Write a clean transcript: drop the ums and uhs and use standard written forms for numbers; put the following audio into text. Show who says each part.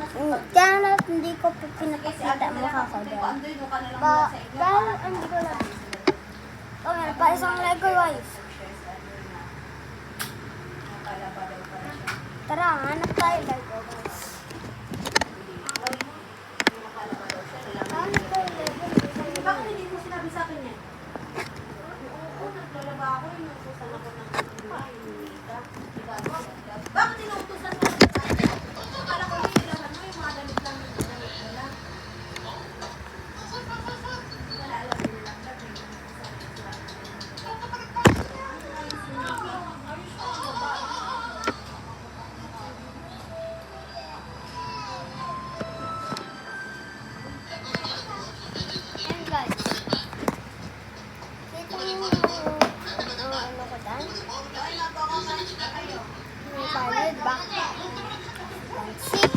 Speaker 1: Kaya na hindi ko pinapakita mukha ko doon. Dahil hindi ko lang. O nga, pa isang Lego wife. Tara, hanap tayo Lego guys. Hanap tayo Lego.
Speaker 2: Bakit hindi mo sinabi sa akin yan? Oo, naglalaba ako. Inuutosan ako ng bakit inuutosan mo? Akala ko yung ilahan mo, yung mga damit lang yung damit mo lang. Wala alam mo lang.
Speaker 1: Ayan guys. Dito yung ano ko dyan. May valid ba? Pansin.